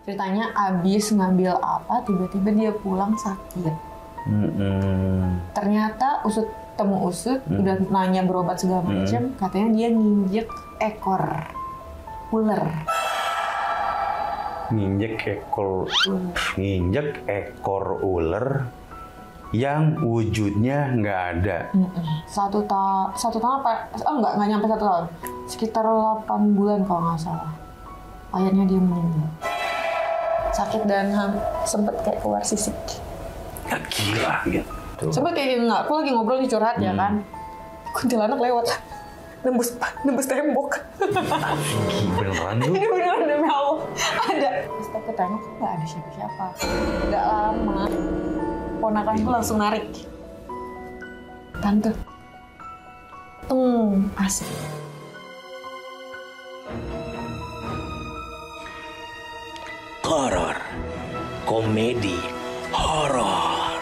Ceritanya abis ngambil apa, tiba-tiba dia pulang sakit. Ternyata temu usut, udah nanya berobat segala macam, katanya dia nginjek ekor ular. Nginjek ekor ular yang wujudnya nggak ada. Satu tahun apa? Nggak nyampe 1 tahun. Sekitar 8 bulan kalau nggak salah. Akhirnya dia meninggal. Sakit dan sempet kayak keluar sisik. Ya gila gitu. Sempet kayak nggak, aku lagi ngobrol di curhat ya kan. Kuntilanak lewat. Nembus tembok. Beneran lu? Ini beneran demi Allah. Ada. Terus aku tanya, kok nggak ada siapa-siapa. Nggak lama. Ponakanku langsung narik. Tante. Asik. Horor, komedi, horor.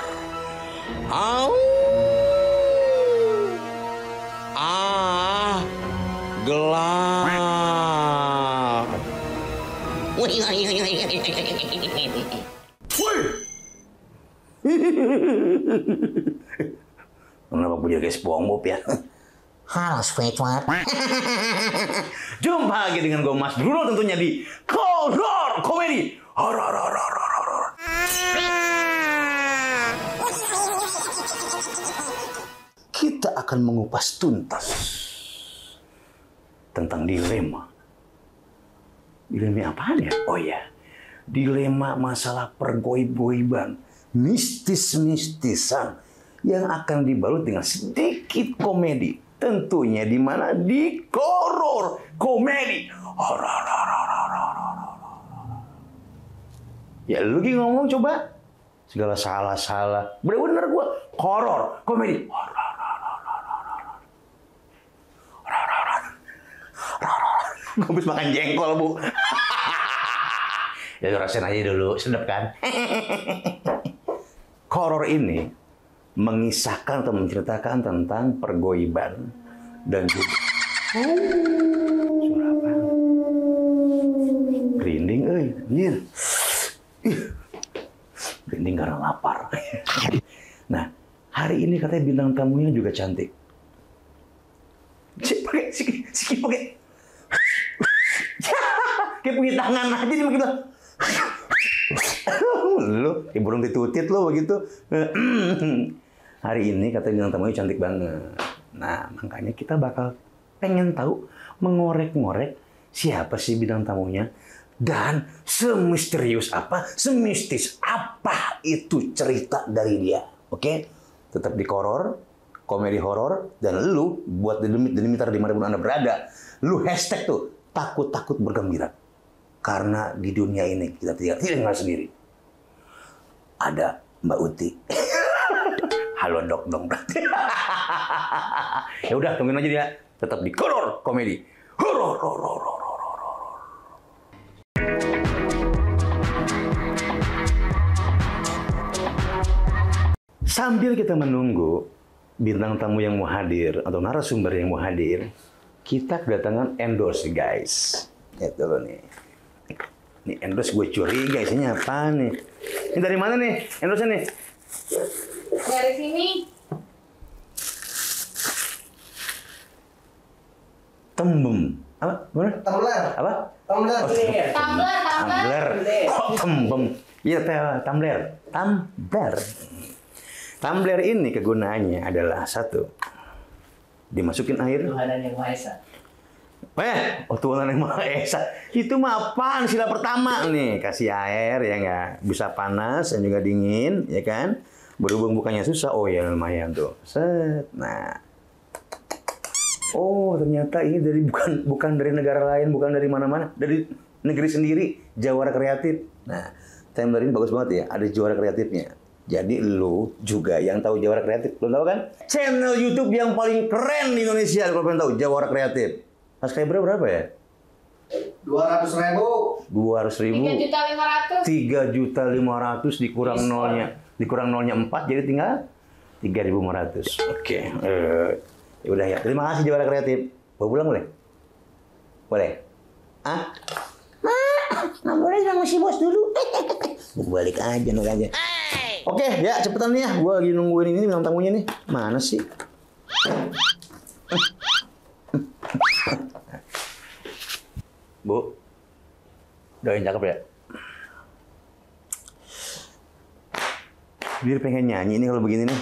Gelap. Kenapa punya guys SpongeBob ya? Halo Squidward. Jumpa lagi dengan gue Mas Bruno tentunya di Horor Komedi Horor. Kita akan mengupas tuntas tentang dilema. Dilema apaan ya? Oh ya, dilema masalah pergoib-goiban, mistis-mistisan yang akan dibalut dengan sedikit komedi. Tentunya di mana? Di horor komedi. Horor. Ya lu lagi ngomong coba. Segala salah. Bener-bener gua horor komedi. Gue habis makan jengkol, Bu. Ya rasain aja dulu, sedap kan? Horor ini mengisahkan atau menceritakan tentang pergoiban dan juga suara apa? Merinding, anjir. Merinding karena lapar. Nah, hari ini katanya bintang tamunya juga cantik. Siki pakai. Kayak punya tangan aja dia begitu. Lu, burung ditutit lo begitu. Hari ini katanya bintang tamunya cantik banget. Nah, makanya kita bakal pengen tahu, mengorek-ngorek siapa sih bintang tamunya dan semisterius apa, semistis apa itu cerita dari dia. Oke? Tetap di horor, komedi horor, dan lu buat demit-demitar dimanapun Anda berada, lu hashtag tuh takut-takut bergembira. Karena di dunia ini kita tidak tinggal sendiri. Ada Mbak Uti. Halo dok dong berarti. Ya udah tungguin aja dia. Tetap di horor komedi. Horor. Sambil kita menunggu bintang tamu yang mau hadir atau narasumber yang mau hadir, kita kedatangan endorse guys. Itu loh nih. Nih endorse gue curiga isinya apa nih? Ini dari mana nih endorse nih? Dari sini. Tembem. Apa? Mana? Tumbler. Apa? Tumbler. Tumbler. Oh, tembem. Iya, tumbler. Tumbler ini kegunaannya adalah satu. Dimasukin air. Tuhan yang Maha Esa. Tuhan yang Maha Esa. Itu mah apaan? Sila pertama nih. Kasih air ya nggak? Bisa panas dan juga dingin, ya kan? Berhubung bukannya susah. Oh ya lumayan tuh. Set. Nah. Oh ternyata ini dari bukan dari negara lain, bukan dari mana-mana, dari negeri sendiri, Jawara Kreatif. Nah, tumbler ini bagus banget ya. Ada Jawara Kreatifnya. Jadi lu juga yang tahu Jawara Kreatif, belum tahu kan? Channel YouTube yang paling keren di Indonesia kalau pengen tahu Jawara Kreatif. Subscriber berapa ya? 200.000. 200.000. 3.500.000 dikurang nolnya. Dikurang nolnya 4 jadi tinggal 3.500. Oke. Ya udah ya. Terima kasih Jawara Kreatif. Mau pulang boleh? Boleh? Ah? Nomornya sama si bos dulu. Gue balik aja nih aja. Oke, ya cepetan nih ya. Gue lagi nungguin ini bintang tamunya nih. Mana sih? Bu, doain cakep ya. Biar pengen nyanyi nih kalau begini nih.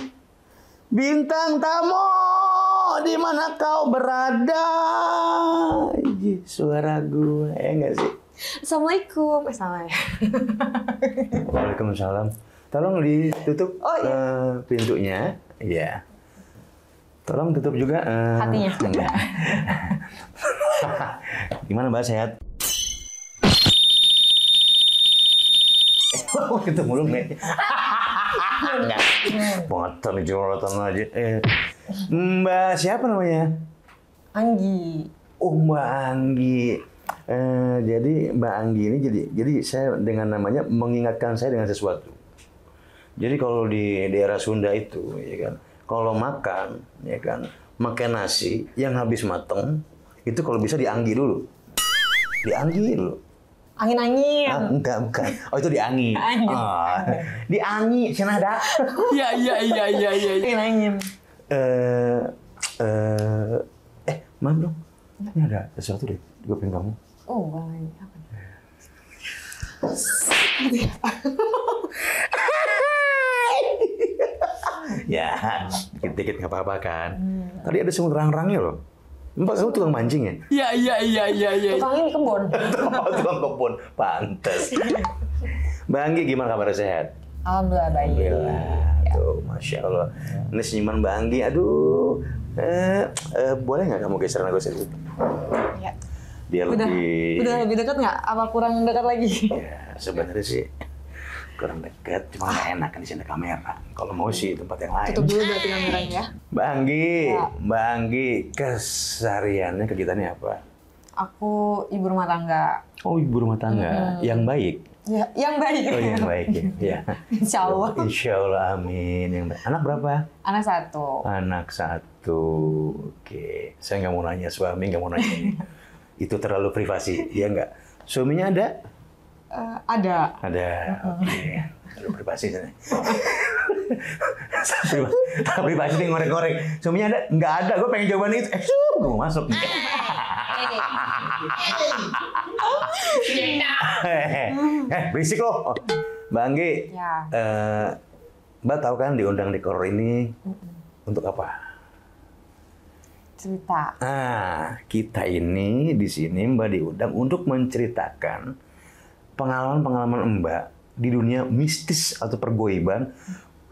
Bintang tamu, di mana kau berada? Ih, suara gue, enggak sih? Assalamualaikum. Salah ya. Waalaikumsalam. Tolong ditutup pintunya. Iya. Tolong tutup juga Hatinya. Enggak. Gimana Mbak, sehat? Ketemu mulu nih. Enggak. Motor jorotan aja. Mbak siapa namanya? Anggi. Oh, Mbak Anggi. Jadi Mbak Anggi ini jadi saya dengan namanya mengingatkan saya dengan sesuatu. Jadi kalau di daerah Sunda itu, ya kan, kalau makan, ya kan, makan nasi yang habis mateng, itu kalau bisa dianggi dulu. Dianggi dulu. Angin-angin. Ah, enggak, bukan. Oh, itu dianggi. Angin. Oh, dianggi, sana ada. Iya. Angin-angin. Maaf dong. Ini ada sesuatu deh di kuping kamu. Oh, bang. Apa? Ya, dikit-dikit nggak apa-apa kan. Tadi ada semut rang-rangnya loh. Mbak, kamu tukang mancing ya? Iya. Tukangnya di kebun. Tukang kebun, pantes. Mbak Anggi, gimana kabar, sehat? Alhamdulillah baik. Alhamdulillah. Tuh, Masya Allah. Ini senyuman Mbak Anggi, aduh. Boleh nggak kamu geseran aku sedikit? Ya. Biar Udah lebih dekat nggak? Apa kurang dekat lagi? Ya, sebenarnya sih kurang dekat, cuma nggak enak kan di sini ada kamera. Kalau mau sih tempat yang lain. Tutup dulu berarti kameranya ya. Mbak Anggi, Ya. Mbak Anggi, kesehariannya kegiatannya apa? Aku ibu rumah tangga. Oh, ibu rumah tangga yang baik. Ya, yang baik. Oh, yang baik ya. Ya. Insya Allah. Insya Allah, amin. Yang baik. Anak berapa? Anak satu. Anak satu. Oke, saya nggak mau nanya suami, nggak mau nanya ini. Itu terlalu privasi, ya nggak? Suaminya ada? Ada. Ada. Oke. Terlalu privasi sana. Privasi nih ngorek-ngorek. Suaminya ada? Nggak ada. Gue pengen jawaban itu. Gue mau masuk. Berisik loh. Mbak Anggi. Ya. Mbak tahu kan diundang di Koror ini untuk apa? Cerita. Nah, kita ini di sini Mbak diundang untuk menceritakan pengalaman-pengalaman Mbak di dunia mistis atau pergoiban,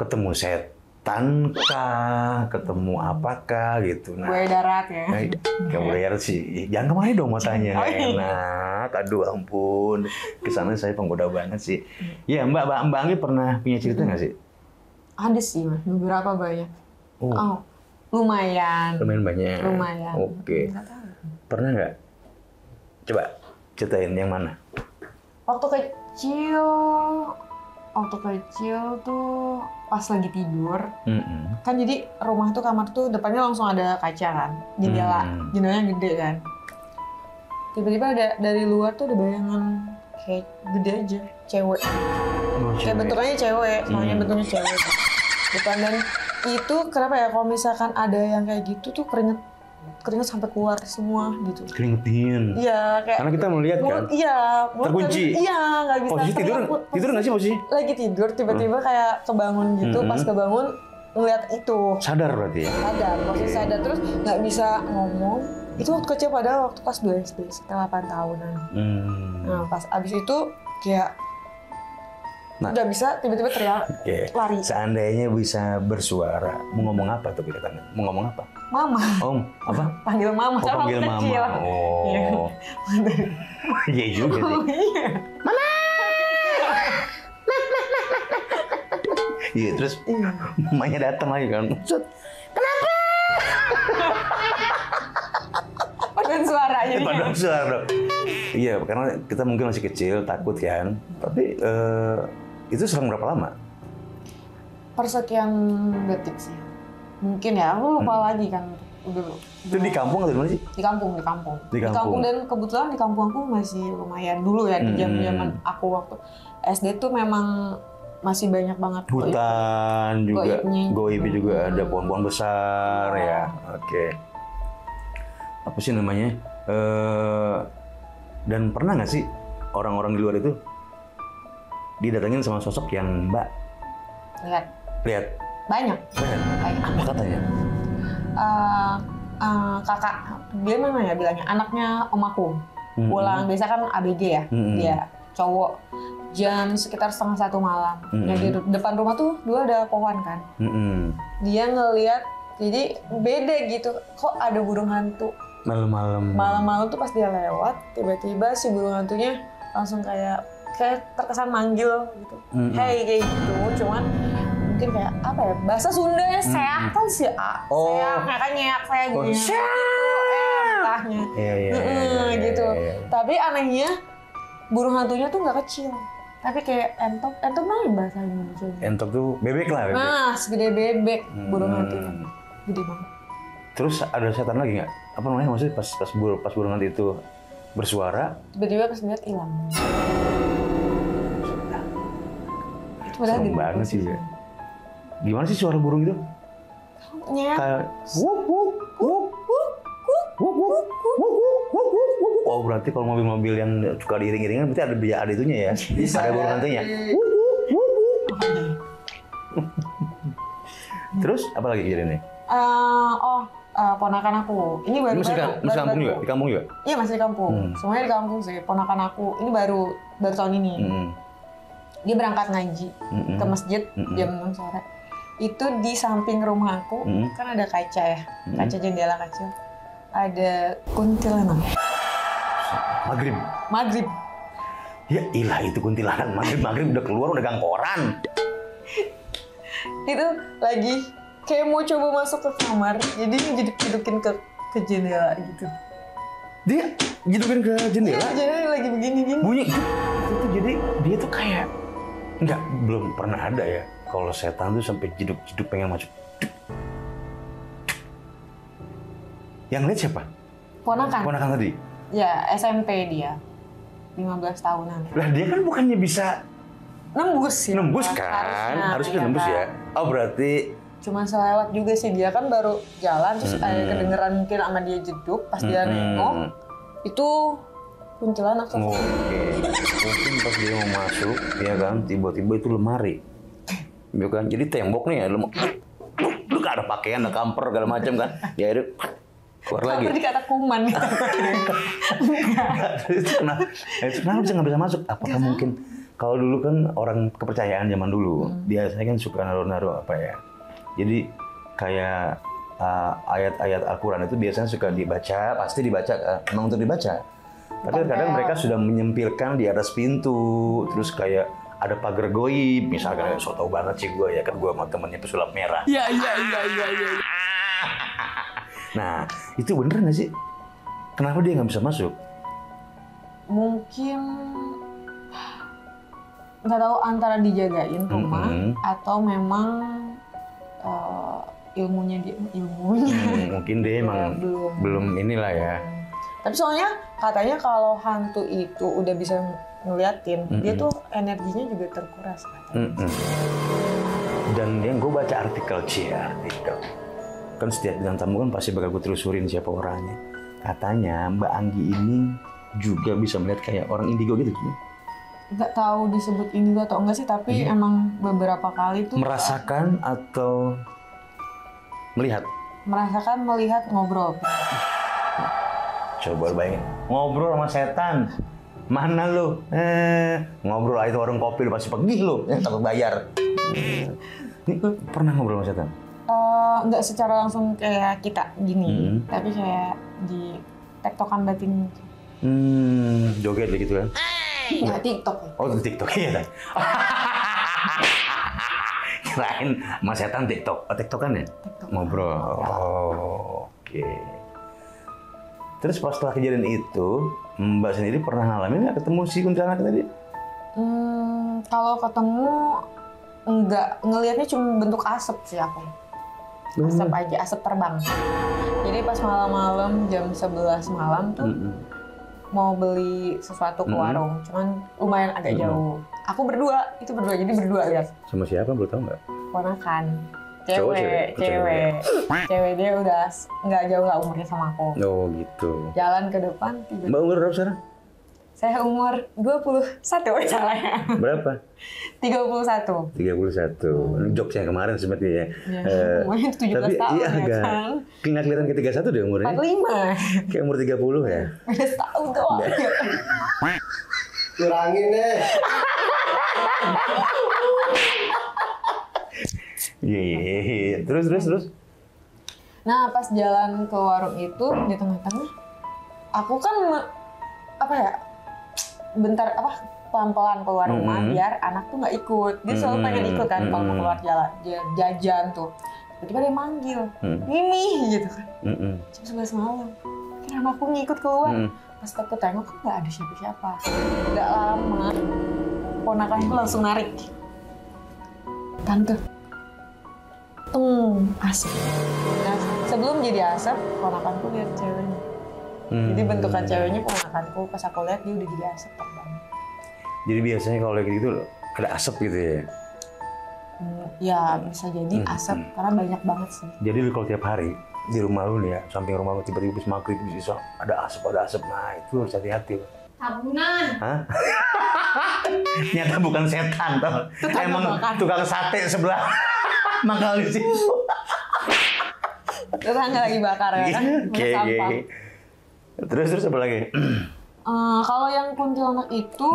ketemu setan kah, ketemu apakah gitu. Nah, Buaya darat ya. kamu lihat sih, jangan kemari dong matanya, Oh, iya. enak, aduh ampun, kesana saya penggoda banget sih. Ya Mbak Anggi pernah punya cerita nggak sih? Ada sih mas, beberapa banyak. Oh, Lumayan. lumayan banyak. Lumayan. Oke. Nggak tahu. Pernah nggak? Coba ceritain yang mana? Waktu kecil tuh pas lagi tidur, Mm-mm. kan jadi rumah tuh kamar tuh depannya langsung ada kaca kan, jendelanya gede kan. Tiba-tiba ada dari luar tuh ada bayangan kayak gede aja, cewek. Oh, Kayak cewek. bentukannya cewek, soalnya bentuknya cewek. Depan dan itu kenapa ya kalau misalkan ada yang kayak gitu tuh keringet sampai keluar semua gitu. Keringet dingin. Iya kayak. Karena kita melihat kan. Mulut Terkunci? Iya nggak bisa. Posisi tidur nggak sih posisi? Lagi tidur tiba-tiba kayak kebangun gitu, pas kebangun ngeliat itu. Sadar berarti ya? Sadar, posisi sadar terus nggak bisa ngomong. Itu waktu kecil padahal waktu kelas 2 SD, sekitar 8 tahunan. Nah pas abis itu kayak nggak bisa tiba-tiba teriak Oke. lari. Seandainya bisa bersuara, mau ngomong apa tuh kita tanya? Mau ngomong apa? Mama, Om, apa? panggil mama. Oh, Kan panggil waktu kecil. mama. Oh. Iya juga sih. Oh, iya. Iya, terus mamanya datang lagi kan. Set. Paduan suara jadi. Paduan suara dong. Iya, karena kita mungkin masih kecil, takut kan. Tapi itu selang berapa lama? Persekian detik sih. Mungkin ya, aku lupa lagi kan. Itu di kampung atau di mana sih? Di kampung. Di kampung. Di kampung, dan kebetulan di kampung aku masih lumayan dulu ya di zaman aku waktu SD tuh memang masih banyak banget Hutan juga, goib juga ada pohon-pohon besar ya. Oke. Apa sih namanya? Dan pernah nggak sih orang-orang di luar itu didatengin sama sosok yang Mbak lihat? Banyak. Apa katanya? Kakak dia mana ya bilangnya, anaknya om aku pulang biasa kan ABG ya, dia cowok, jam sekitar 1:30 malam. Nah di depan rumah tuh dua ada pohon kan. Dia ngelihat, jadi beda gitu, kok ada burung hantu malam-malam tuh pas dia lewat, tiba-tiba si burung hantunya langsung kayak terkesan manggil gitu, hey kayak gitu. Cuman mungkin kayak apa ya, bahasa Sundanya seak kan sih, seak kan nyeak saya gitu, entahnya gitu. Tapi anehnya burung hantunya tuh nggak kecil, tapi kayak entok mana bahasa Indonesia? Entok tuh bebek lah. Nah, segede bebek burung hantunya, gede banget. Terus ada setan lagi nggak? Apa namanya, maksudnya pas burung hantu itu bersuara, tiba-tiba pas lihat hilang. Itu serem banget sih ya. Gimana sih suara burung itu? Kayak wuk wuk wuk wuk wuk wuk wuk wuk wuk. Oh berarti kalau mobil-mobil yang suka diiring-iringan berarti ada itunya ya? Ada burung hantunya. Wuk wuk wuk wuk. Terus apa lagi kejadiannya? Ponakan aku. Ini baru masih kampung juga? Di kampung juga? Iya masih di kampung. Semuanya di kampung sih. Ponakan aku ini baru tahun ini. Dia berangkat ngaji ke masjid jam 6 sore. Itu di samping rumah aku kan ada kaca ya, kaca jendela kecil. Ada kuntilanak. Maghrib. Ya ilah, itu kuntilanak maghrib udah keluar, udah gang koran. Itu lagi kayak mau coba masuk ke kamar, jadi jeduk-jedukin ke jendela gitu. Dia jedukin ke jendela? Iya, jendela lagi begini. Bunyi itu jadi dia tuh kayak belum pernah ada ya kalau setan tuh sampai jeduk-jeduk pengen masuk. Yang lihat siapa? Ponakan tadi? Ya, SMP dia. 15 tahunan. Lah dia kan bukannya bisa nembus ya? Nembus kan? Harusnya nembus ya? Oh berarti cuma selewat juga sih, dia kan baru jalan terus ada kedengeran mungkin sama dia jeduk, pas dia nengok itu kuntilanak tuh. Mungkin pas dia mau masuk ya kan, tiba-tiba itu lemari. Ya kan, jadi tembok nih ya, lu gak ada pakaian, ada kamper segala macam kan. Ya itu keluar lagi. Kamper dikata kuman. Itu kenapa bisa nggak bisa masuk? Apakah mungkin kalau dulu kan orang kepercayaan zaman dulu, biasanya kan suka naruh-naruh apa ya? Jadi kayak ayat-ayat Al-Quran itu biasanya suka dibaca, pasti dibaca, memang untuk dibaca. Tapi kadang mereka sudah menyempilkan di atas pintu, terus kayak ada pagar goib, misalkan, so tau banget sih gue ya, kan gue sama temennya pesulap merah. Iya. Nah, itu bener nggak sih? Kenapa dia nggak bisa masuk? Mungkin nggak tahu, antara dijagain rumah atau memang ilmunya. Mungkin dia emang belum inilah ya. Tapi soalnya katanya kalau hantu itu udah bisa ngeliatin, dia tuh energinya juga terkuras. Dan yang gue baca artikel. Kan setiap bintang tamu kan pasti bakal gue telusurin siapa orangnya. Katanya Mbak Anggi ini juga bisa melihat kayak orang indigo gitu. Nggak tahu disebut indigo atau enggak sih, tapi emang beberapa kali tuh merasakan atau melihat? Melihat, ngobrol. Coba bayangin, ngobrol sama setan. Mana lu? Ngobrol aja warung kopi lu pasti pergi lu, takut bayar. Ini pernah ngobrol sama setan? Nggak secara langsung kayak kita gini, tapi kayak di tektokan batin. Joget gitu kan? Ya, TikTok. Oh, TikTok iya. Kirain sama setan TikTok. TikTokan ya? TikTok. Ngobrol. Oke. Terus pas setelah kejadian itu, Mbak sendiri pernah ngalamin nggak ketemu si kuntilanak tadi? Kalau ketemu enggak, ngelihatnya cuma bentuk asap sih aku. Asap aja, asap terbang. Jadi pas malam-malam jam 11 malam tuh mau beli sesuatu ke warung, cuman lumayan agak jauh. Aku berdua, jadi berdua lihat. Sama siapa, boleh tahu nggak? Ponakan. Cowok, Cewek. Cewek dia udah nggak jauh lah umurnya sama aku. Oh gitu. Jalan ke depan, tiba-tiba. Mbak umur berapa sekarang? Saya umur 21, salahnya. Berapa? 31. 31. Jokes yang kemarin sebenarnya ya. Umurnya 17 Tapi tahun iya ya agak kan. nggak kelihatan ke 31 deh umurnya. 45. Kayak umur 30 ya. Beda setahun doang. Kurangin deh. Iya. Terus. Nah, pas jalan ke warung itu di tengah-tengah, aku kan pelan-pelan keluar rumah biar anak tuh nggak ikut. Dia selalu pengen ikut kan kalau mau keluar jalan, jajan tuh. Tiba-tiba dia manggil, Mimi gitu kan. Jam 11 malam. Kira anakku ngikut keluar. Pas aku tengok kan nggak ada siapa-siapa. Nggak lama, ponakanku langsung narik. Tante, asap. Nah, sebelum jadi asap, ponakanku lihat ceweknya. Jadi bentukan ceweknya ponakanku, pas aku lihat dia udah jadi asap terbang. Jadi biasanya kalau kayak gitu ada asap gitu ya? Ya bisa jadi asap, karena banyak banget sih. Jadi lu kalau tiap hari di rumah lu nih ya, samping rumah lu tiba-tiba habis maghrib bisa ada asap. Nah itu harus hati-hati. Tabungan. Hah? Ternyata bukan setan tau. Emang tukang sate sebelah mangkal di situ. Tetangga lagi bakar ya kan? Sampah. Terus apa lagi? Kalau yang kuntilanak itu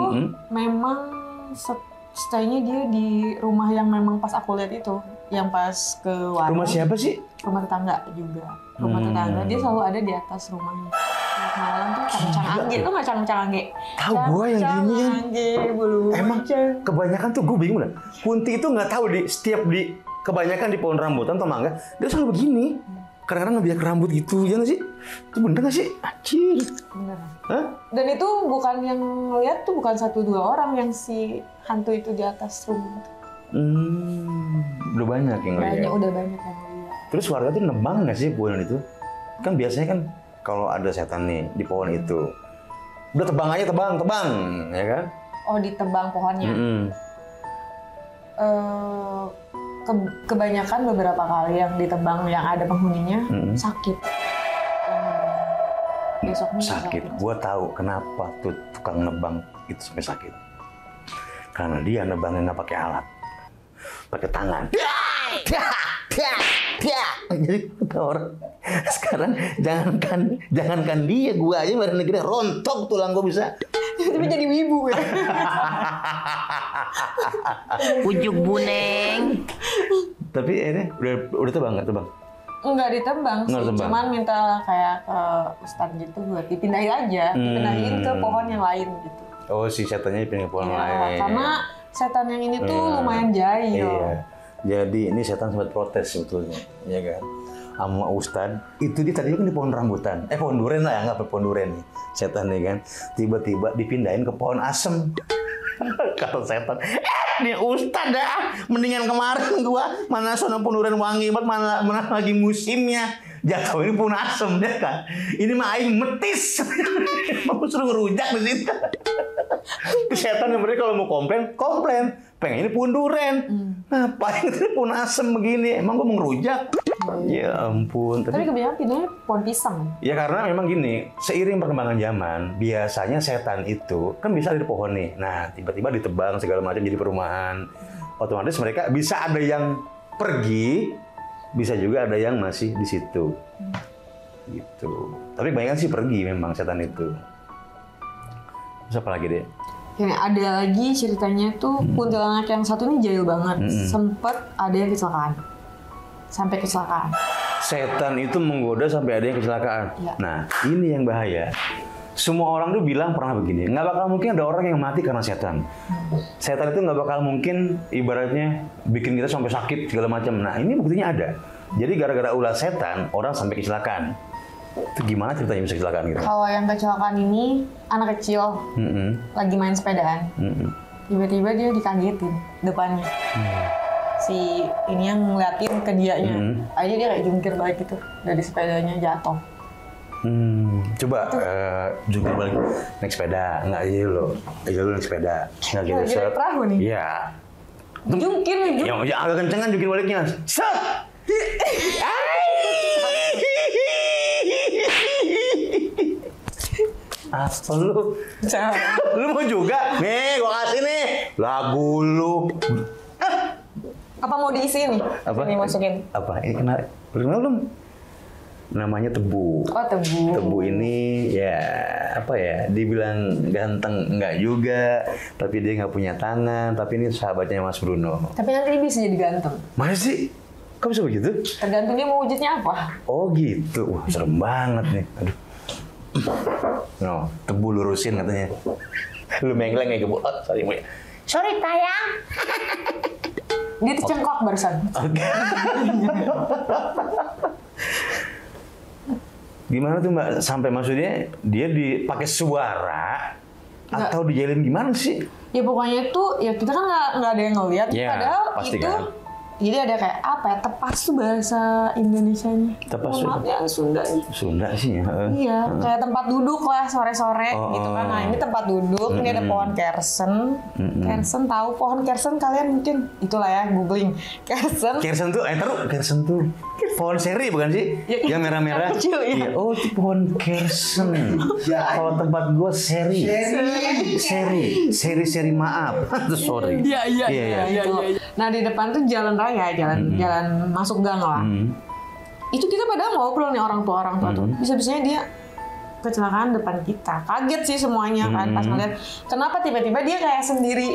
memang stay-nya dia di rumah yang memang pas aku lihat itu, yang pas ke warung. Rumah siapa sih? Rumah tetangga juga. Rumah tetangga dia selalu ada di atas rumahnya. Tiap malam tuh cang-cang angge, tuh nggak cang-cang angge? Tahu gua yang gini kan. Angge, bulu. Emang kebanyakan tuh gue bingung lah. Kunti itu nggak tahu kebanyakan di pohon rambutan atau mangga dia selalu begini. Kadang-kadang ngebiak rambut gitu, ya nggak sih? Itu bener nggak sih? Anjir. Bener. Hah? Dan itu bukan yang ngeliat tuh bukan 1-2 orang yang si hantu itu di atas rumah. Udah banyak yang ngeliat. Udah banyak yang ngeliat. Terus warga tuh nebang nggak sih pohon itu? Kan biasanya kan kalau ada setan nih di pohon itu, udah tebang aja, tebang, ya kan? Oh, ditebang pohonnya. Kebanyakan beberapa kali yang ditebang yang ada penghuninya sakit. Besoknya sakit. Gua tahu kenapa tuh tukang nebang itu sampai sakit. Karena dia nebangnya nggak pakai alat, pakai tangan. Jadi kata orang sekarang jangankan dia, gua aja badan negeri rontok tulang gua bisa. Tapi jadi wibu ya. Ujuk buneng. Tapi ini udah tebang nggak tebang? Enggak ditebang sih, Nggak tebang. cuman minta kayak ke ustadz gitu buat dipindahin aja, dipindahin ke pohon yang lain gitu. Oh, si setannya dipindahin ke pohon lain. Karena setan yang ini tuh lumayan jahil. Iya. Jadi ini setan sempat protes sebetulnya, ya kan? Sama Ustadz, itu dia tadinya kan di pohon rambutan, pohon duren lah, anggap pohon duren nih, setan nih kan, tiba-tiba dipindahin ke pohon asem. Kata setan, nih Ustadz dah, mendingan kemarin gua mana sono pohon duren wangi banget, mana lagi musimnya, jatuh ini pohon asem deh kan, ini mah aing metis, mau suruh ngerujak di situ. Setan yang mereka kalau mau komplain, pengen ini pohon duren. Ngapain itu pohon asem begini? Emang gue mau ngerujak? Ya ampun. Tapi kebanyakan pindahnya pohon pisang. Ya karena memang gini, seiring perkembangan zaman, biasanya setan itu kan bisa ada di pohon nih. Nah, tiba-tiba ditebang segala macam jadi perumahan. Otomatis mereka bisa ada yang pergi, bisa juga ada yang masih di situ. Gitu. Tapi kebanyakan sih pergi memang setan itu. Terus apa lagi deh? Ya, ada lagi ceritanya tuh kuntilanak yang satu ini jahil banget. Sempet ada yang kecelakaan. Sampai kecelakaan. Setan itu menggoda sampai ada yang kecelakaan. Ya. Nah, ini yang bahaya. Semua orang tuh bilang pernah begini, nggak bakal mungkin ada orang yang mati karena setan. Setan itu nggak bakal mungkin ibaratnya bikin kita sampai sakit segala macam. Nah, ini buktinya ada. Jadi gara-gara ulah setan, orang sampai kecelakaan. Itu gimana ceritanya bisa kecelakaan gitu? Kalau yang kecelakaan ini anak kecil lagi main sepedaan, tiba-tiba dia dikagetin depannya si ini yang ngeliatin ke dianya. Akhirnya dia kayak jungkir balik gitu dari sepedanya jatuh. Coba jungkir balik naik sepeda, nggak aja lo naik sepeda, nggak gitu. Lagi naik perahu nih. Iya. Jungkir nih. Ya agak kenceng kan jungkir baliknya. Set. Apa lu? Lu mau juga? Nih, gua kasih nih lagu lu. Apa mau diisi nih? Apa? Ini masukin. Apa? Ini kenal belum? Namanya Tebu. Oh, Tebu. Tebu ini ya apa ya? Dibilang ganteng enggak juga, tapi dia nggak punya tangan. Tapi ini sahabatnya Mas Bruno. Tapi nanti dia bisa jadi ganteng. Masa sih? Kok bisa begitu? Tergantung dia mau wujudnya apa. Oh gitu. Wah serem banget nih. Aduh. No, Tebu lurusin katanya. Lu mengleng ya Kebu. Oh, sorry tayang. Dia tercengkok barusan. Oke. Gimana tuh Mbak? Sampai maksudnya dia dipakai suara atau dijalin gimana sih? Ya pokoknya itu ya kita kan nggak ada yang ngeliat. Ya, padahal pasti itu. kan. Jadi ada kayak apa ya? Tepas tuh bahasa Indonesianya. Tepas Mohon maaf ya Sunda. Sunda sih ya. Iya, kayak tempat duduk lah sore-sore Oh, gitu kan. Nah ini tempat duduk, ini ada pohon kersen. Kersen tahu pohon kersen kalian mungkin itulah ya googling kersen. Kersen tuh, kersen tuh pohon seri bukan sih? Ya, yang merah-merah. yang kecil, iya. Iya. Oh itu pohon kersen. Kalau tempat gua seri maaf. Sorry. Iya. Gitu. Nah di depan tuh jalan raya, jalan masuk gang lah. Itu kita padahal ngobrol nih orang tua tuh. Bisa-bisanya dia kecelakaan depan kita. Kaget sih semuanya kan pas ngeliat. Kenapa tiba-tiba dia kayak sendiri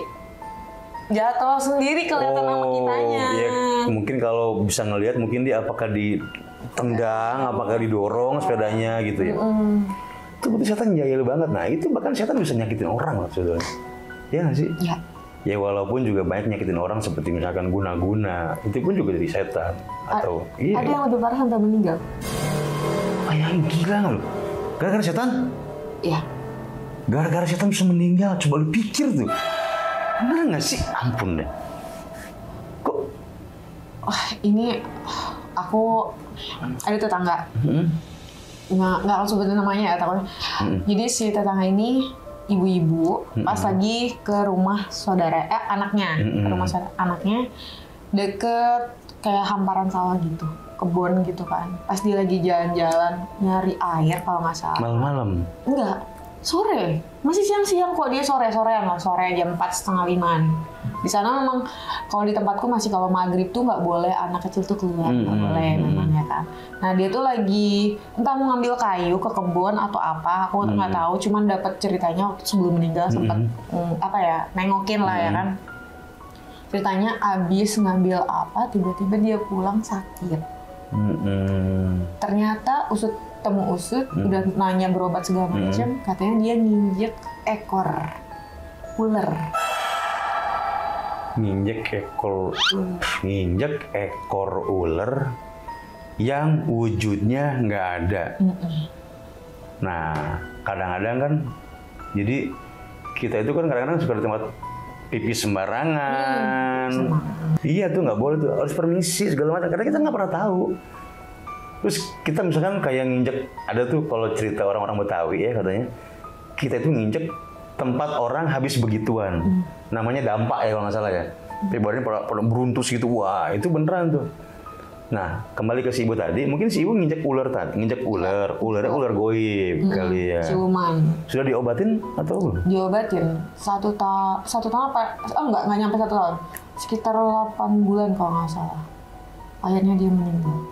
jatuh sendiri kelihatan sama kitanya. Iya. Mungkin kalau bisa ngelihat mungkin dia apakah ditendang, apakah didorong sepedanya gitu ya. Itu berarti setan jahil banget. Nah itu bahkan setan bisa nyakitin orang lah sebetulnya. Iya nggak sih? Iya. Ya walaupun juga banyak nyakitin orang seperti misalkan guna-guna, itu pun juga dari setan. Atau Ada yang lebih parah sampai meninggal. yang gila nggak lu? Gara-gara setan? Iya. Gara-gara setan bisa meninggal. Coba lu pikir tuh. Bener nggak sih? Ampun deh. Kok? Ini aku ada tetangga. Nggak langsung sebutin namanya ya takutnya. Jadi si tetangga ini ibu-ibu pas lagi ke rumah anaknya, ke rumah anaknya deket kayak hamparan sawah gitu, kebun gitu kan. Pas dia lagi jalan-jalan nyari air kalau nggak salah. Malam-malam? Enggak, sore. Masih siang-siang kok, dia sore-sorean lah, sore jam 4:30. Di sana memang kalau di tempatku masih kalau maghrib tuh nggak boleh anak kecil tuh keluar, nggak boleh memang ya kan. Nah dia tuh lagi entah mau ngambil kayu ke kebun atau apa, aku nggak tahu. Cuman dapat ceritanya waktu sebelum meninggal sempat nengokin lah ya kan. Ceritanya abis ngambil apa, tiba-tiba dia pulang sakit. Ternyata temu usut, udah nanya berobat segala macam, katanya dia nginjek ekor ular. Nginjek ekor ular yang wujudnya nggak ada. Nah, kadang-kadang kan, jadi kita itu kan kadang-kadang suka di tempat pipis sembarangan. Iya tuh nggak boleh tuh, harus permisi segala macam. Karena kita nggak pernah tahu. Terus kita misalkan kayak nginjek, ada tuh kalau cerita orang-orang Betawi ya katanya, kita itu nginjek tempat orang habis begituan. Namanya dampak ya kalau nggak salah ya. Tapi badannya pada beruntus gitu, wah itu beneran tuh. Nah kembali ke si ibu tadi, mungkin si ibu nginjek ularnya ular goib kali ya. Ciuman. Sudah diobatin atau belum? Diobatin satu tahun apa? Nggak nyampe 1 tahun. Sekitar 8 bulan kalau nggak salah. Akhirnya dia meninggal.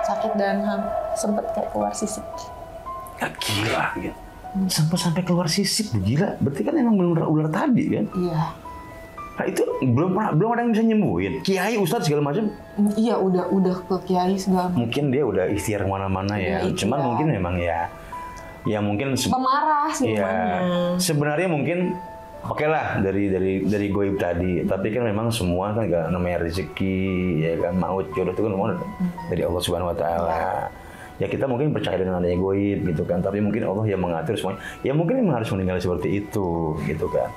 Sakit dan sempet kayak keluar sisik. Ya gila gitu. Sampai keluar sisik, gila. Berarti kan emang benar ular tadi kan? Iya. Nah itu belum ada yang bisa nyembuhin. Kiai, ustadz segala macam. Iya udah ke kiai segala macam. Mungkin dia udah ikhtiar kemana-mana ya. Cuman mungkin memang ya mungkin pemarah sih. Ya, sebenarnya mungkin oke lah dari goib tadi. Tapi kan memang semua kan gak namanya rezeki, ya kan maut jodoh itu kan semua dari Allah Subhanahu Wa Taala. Ya kita mungkin percaya dengan adanya goib gitu kan, tapi mungkin Allah yang mengatur semuanya. Ya mungkin memang harus meninggal seperti itu gitu kan.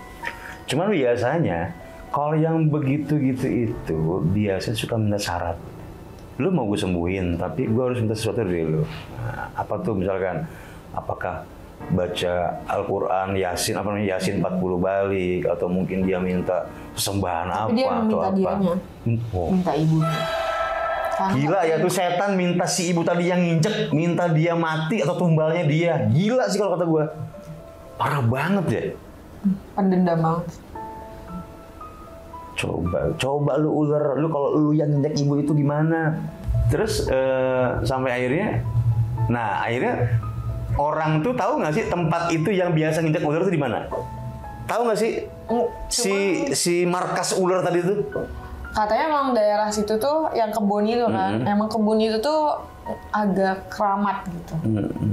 Cuman biasanya Kalau yang begitu gitu itu biasanya suka minta syarat. Lu mau gue sembuhin, tapi gue harus minta sesuatu dari lu. Nah, apa tuh misalkan, apakah baca Al-Quran, Yasin, apa namanya, Yasin 40 balik, atau mungkin dia minta persembahan Tapi dia atau minta apa. dianya. Oh. Minta ibunya. Karena Gila ya tuh setan minta si ibu tadi yang nginjek, minta dia mati atau tumbalnya dia. Gila sih kalau kata gue. Parah banget ya. pendendam banget. Coba lu ular, lu kalau lu yang nginjek ibu itu gimana? Terus sampai akhirnya orang tuh tahu nggak sih tempat itu yang biasa nginjek ular itu di mana? Tahu nggak sih si markas ular tadi itu? Katanya emang daerah situ tuh yang kebun itu kan, emang kebun itu tuh agak keramat gitu,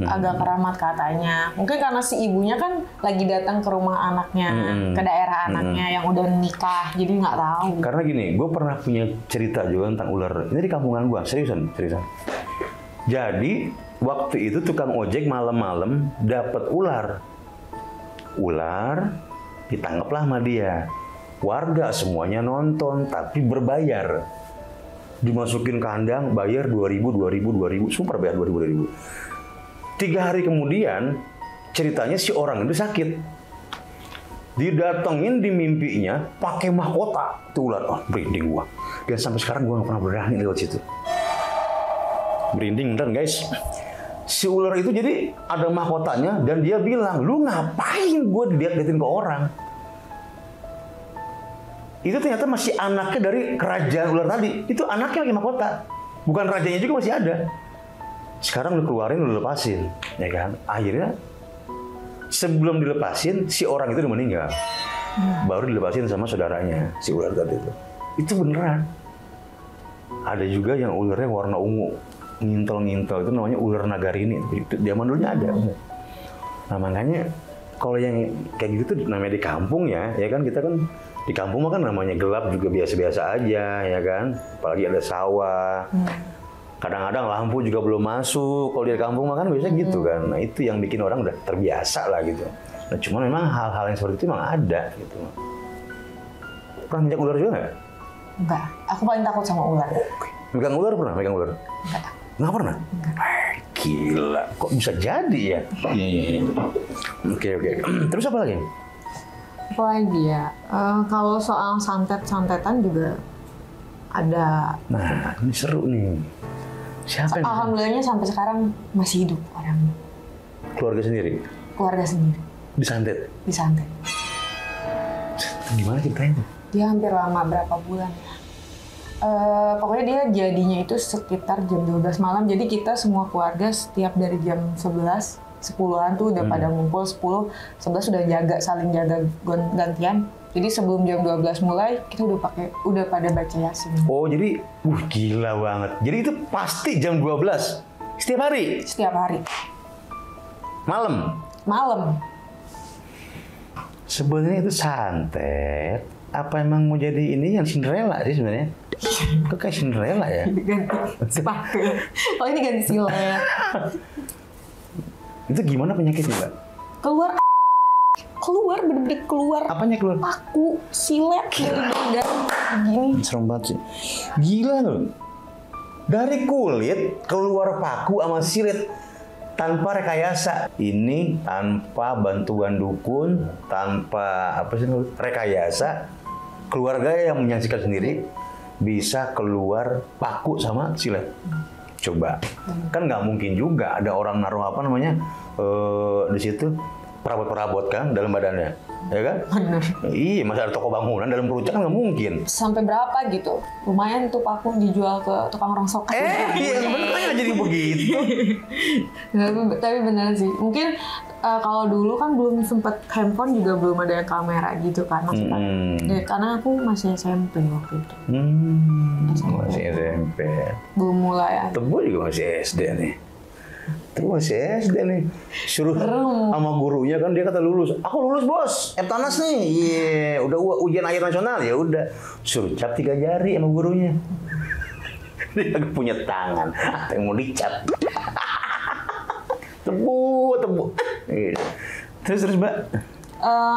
agak keramat katanya. Mungkin karena si ibunya kan lagi datang ke rumah anaknya, ke daerah anaknya yang udah nikah, jadi nggak tahu. Karena gini, gue pernah punya cerita juga tentang ular. Ini di kampungan gue, seriusan. Jadi waktu itu tukang ojek malam-malam dapat ular, ditangkaplah sama dia. Warga semuanya nonton, tapi berbayar. Dimasukin kandang, bayar 2.000, super bayar 2.000. 3 hari kemudian, ceritanya si orang itu sakit. Didatengin di mimpinya, pakai mahkota. Itu ular, merinding gua. Dan sampai sekarang gua nggak pernah berani lewat situ. Merinding beneran guys. Si ular itu jadi ada mahkotanya, dan dia bilang, lu ngapain gua dilihat-liatin ke orang? Itu ternyata masih anaknya dari kerajaan ular tadi. Itu anaknya lagi mahkota. Bukan rajanya juga masih ada. Sekarang lu keluarin, lu lepasin. Ya kan? Akhirnya, sebelum dilepasin, si orang itu udah meninggal. Baru dilepasin sama saudaranya, si ular tadi itu. Itu beneran. Ada juga yang ularnya warna ungu. Ngintel-ngintel. Itu namanya ular nagarini. Itu zaman dulunya ada. Nah makanya, kalau yang kayak gitu namanya di kampung ya kan kita kan di kampung mah kan namanya gelap juga biasa-biasa aja ya kan, apalagi ada sawah. Kadang-kadang lampu juga belum masuk. Kalau di kampung mah kan biasanya gitu kan. Nah itu yang bikin orang udah terbiasa lah gitu. Nah cuman memang hal-hal yang seperti itu memang ada gitu. Pernah minjak ular juga nggak? Enggak, aku paling takut sama ular. Megang ular pernah? Megang ular? Enggak. Nggak pernah? Gila, kok bisa jadi ya? Iya. Oke. Terus apa lagi? Apalagi ya, kalau soal santet-santetan juga ada. Nah, ini seru nih. Siapa yang Alhamdulillahnya sampai sekarang masih hidup orangnya. keluarga sendiri? Keluarga sendiri. Disantet? Disantet. Gimana ceritanya? Dia hampir lama, berapa bulan ya. Pokoknya dia jadinya itu sekitar jam 12 malam. Jadi kita semua keluarga setiap dari jam 11, 10-an tuh udah pada ngumpul, 10, 11 sudah saling jaga gantian. Jadi sebelum jam 12 mulai, kita udah pada baca Yasin. Oh, jadi gila banget. Jadi itu pasti jam 12 setiap hari? Setiap hari. Malam? Malam. Sebenarnya itu santet. Apa emang mau jadi ini yang Cinderella sih sebenarnya? Kok kayak Cinderella ya? Ganti sepatu. Oh ini ganti silet. Itu gimana penyakitnya, Mbak? Keluar bener-bener keluar. Apanya keluar? Paku silet dari badan gini. Serem banget sih. Gila loh. Dari kulit keluar paku sama silet tanpa rekayasa. Ini tanpa bantuan dukun, tanpa rekayasa. Keluarga yang menyaksikan sendiri bisa keluar paku sama silet. Coba, kan nggak mungkin juga ada orang naruh di situ perabot-perabot kan dalam badannya, ya kan? Bener. Iya, masa ada toko bangunan dalam kerucut kan nggak mungkin. Sampai berapa gitu? Lumayan tuh paku dijual ke tukang rongsokan. Iya bener jadi begitu. Tapi beneran sih. Mungkin kalau dulu kan belum sempet handphone juga belum ada kamera gitu kan maksudnya. Ya, karena aku masih SMP waktu itu. Masih SMP. Belum mulai ada. Tebu juga masih SD nih. Terus masih SD nih. Suruh sama gurunya kan dia kata lulus. Aku lulus bos. Eptanas nih. Iya. Udah ujian akhir nasional ya udah. Suruh cap 3 jari sama gurunya. Dia agak punya tangan. Apa yang mau dicap? Tebu. Terus Mbak.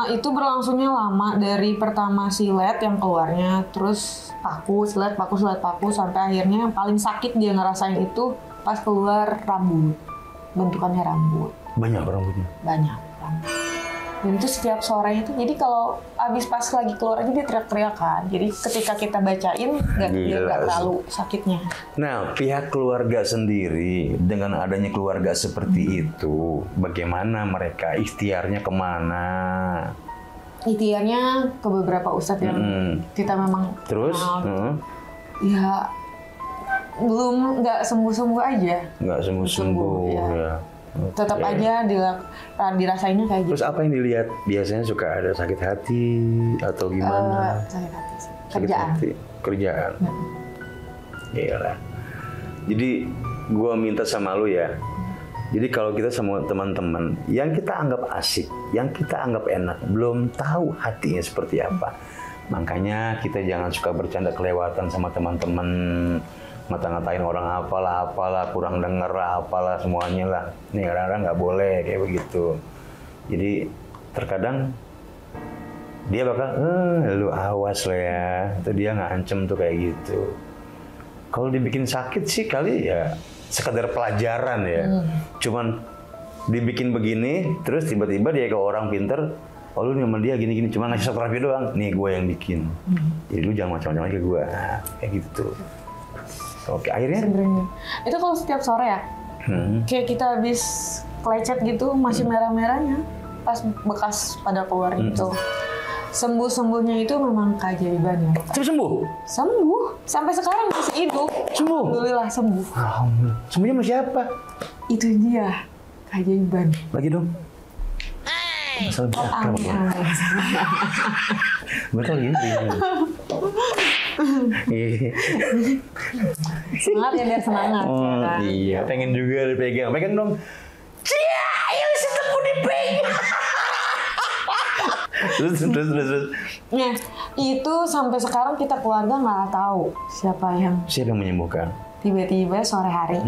Itu berlangsungnya lama dari pertama silet yang keluarnya, terus paku, silet, paku, sampai akhirnya yang paling sakit dia ngerasain itu pas keluar rambut, bentukannya rambut. Banyak rambutnya? Banyak rambut. Dan itu setiap sore itu, jadi kalau abis pas lagi keluar aja dia teriak-teriak kan. Jadi ketika kita bacain, nggak terlalu sakitnya. Nah, pihak keluarga sendiri dengan adanya keluarga seperti itu, bagaimana mereka ikhtiarnya kemana? Ikhtiarnya ke beberapa ustadz yang kita memang terus, ya belum nggak sembuh-sembuh aja. Nggak sembuh-sembuh ya. Tetap aja dirasainnya kayak gitu. Terus apa yang dilihat? Biasanya suka ada sakit hati atau gimana? Sakit hati sih. Kerjaan. Iyalah. Jadi gua minta sama lu ya. Jadi kalau kita sama teman-teman yang kita anggap asik, yang kita anggap enak, belum tahu hatinya seperti apa. Makanya kita jangan suka bercanda kelewatan sama teman-teman, ngata-ngatain orang apalah, kurang denger lah, apalah semuanya lah. Nih kadang-kadang nggak boleh kayak begitu. Jadi terkadang dia bakal, lu awas lah ya. Atau dia ngancem tuh kayak gitu. Kalau dibikin sakit sih kali ya sekadar pelajaran ya. Cuman dibikin begini, terus tiba-tiba dia ke orang pinter, oh lu sama dia gini-gini, cuma ngasih terapi doang. Nih gue yang bikin. Jadi lu jangan macam-macam lagi ke gue. Nah, kayak gitu. Oke, akhirnya? Sebenarnya. Itu kalau setiap sore ya, kayak kita habis lecet gitu, masih merah-merahnya, pas bekas pada keluar itu. Sembuh-sembuhnya itu memang keajaiban ya. Sembuh? Sembuh. Sampai sekarang masih hidup. Sembuh? Alhamdulillah sembuh. Alhamdulillah. Sembuhnya sama siapa? Itu dia, keajaiban. Lagi dong. Masalah besar. Betul ini. Semangat ya, biar semangat. Oh, ya kan? Iya, pengen juga dipegang. Pegang dong. Cia, ayo setemu dipegang. terus. Nah, itu sampai sekarang kita keluarga nggak tahu siapa yang menyembuhkan. Tiba-tiba sore hari